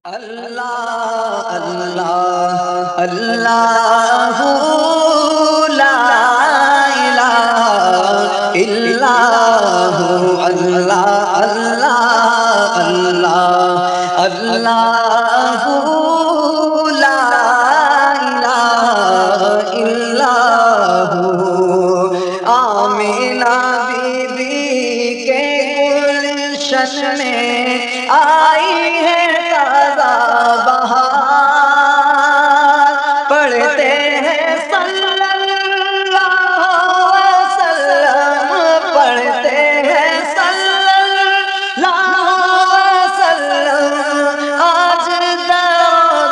اللہ اللہ اللہ لا الہ الا ہو اللہ اللہ اللہ اللہ لا الہ الا ہو آمینہ بی بی کے گلشن میں آئی ہے پڑھتے ہیں صلی اللہ وسلم پڑھتے ہیں صلی اللہ وسلم آج در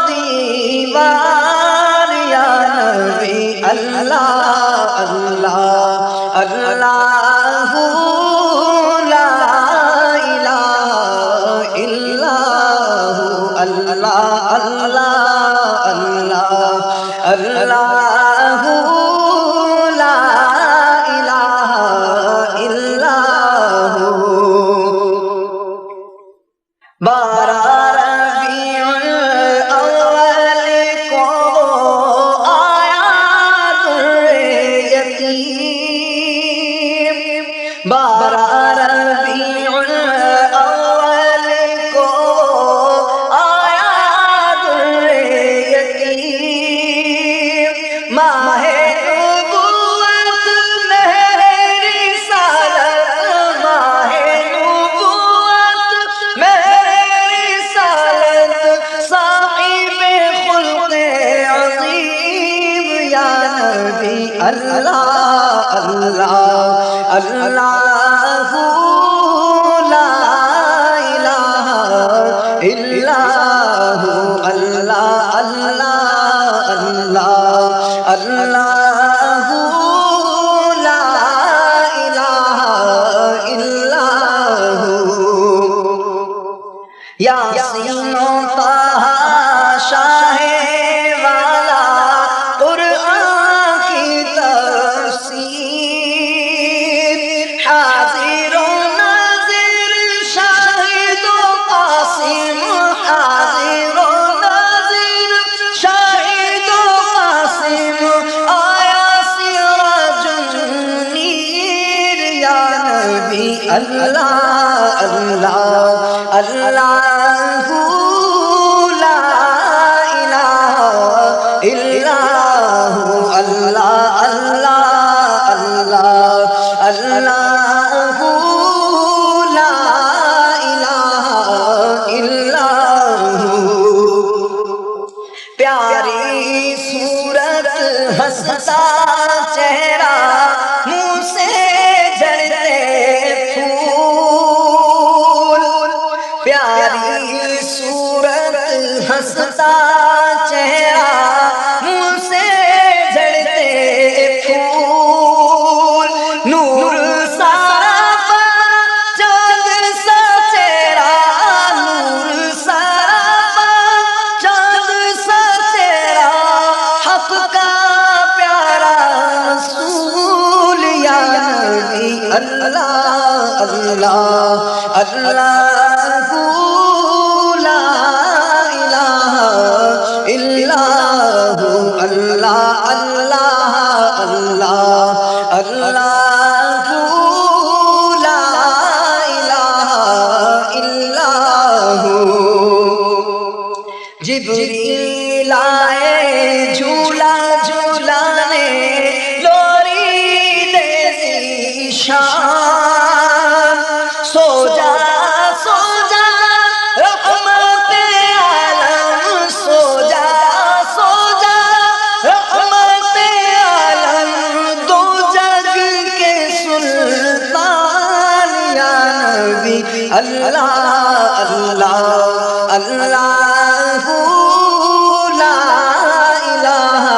دیوار یا نبی اللہ اللہ اللہ لا الہ الا اللہ اللہ اللہ اللہ لا الہ الا بارہ ربیع الاول کو آیا در یتیم بارہ ربیع الاول کو آیا در یتیم ماہ نبوت مہر رسالت ماہ نبوت مہر رسالت صاحب خلق عظیم یا نبی اللہ اللہ اللہ لا الہ الا ہو اللہ اللہ اللہ اللہ لا الہ الا ہو یاسین و طٰہٰ شاہ والا قرآن کی تفسیر حاضر و ناظر شاہد و قاسم حاضر و ناظر شاہد و قاسم آیا سراج منیر یا نبی اللہ اللہ اللہ لا الہ الا ہو اللہ اللہ اللہ اللہ لا الہ الا ہو پیاری صورت ہنستا چہرہ منہ سے جھڑتے پھول پیاری صورت ہنستا چہرہ منہ سے جھڑتے پھول نور سارا پا چاند سا چہرہ نور سارا پا چاند سا چہرہ حق کا پیارا رسول یا نبی اللہ اللہ اللہ لا الہ الا ہو اللہ اللہ اللہ اللہ لا الہ الا ہو جبریل آئے جھولا جھولانے لوری دے ذیشان سو جا سو جا رحمت عالم سو جا سو جا رحمت عالم دو جگ کے سلطان یا نبی اللہ اللہ اللہ لا الہ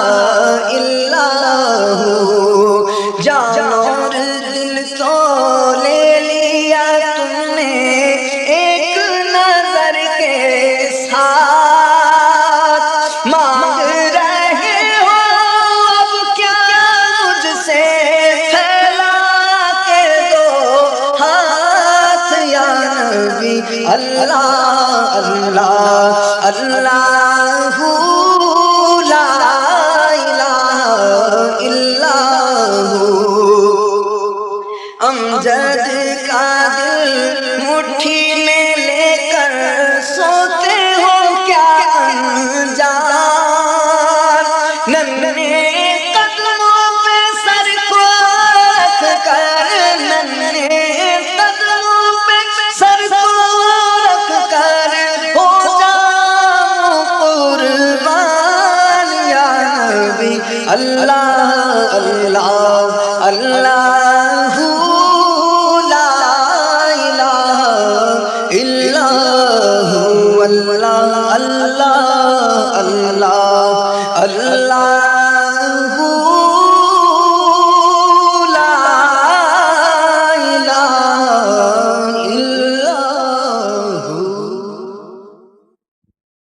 اللہ لا الہ الا ہو۔ امجد کا دل مٹھی میں لے کر سوتے ہو کیا انجان، ننھے قدموں پہ سر کو رکھ کر، ننھے قدموں پہ سر کو رکھ کر ہو جاؤ قربان یا نبی اللہ اللہ اللہ لا الہ الا ہو، اللہ اللہ اللہ اللہ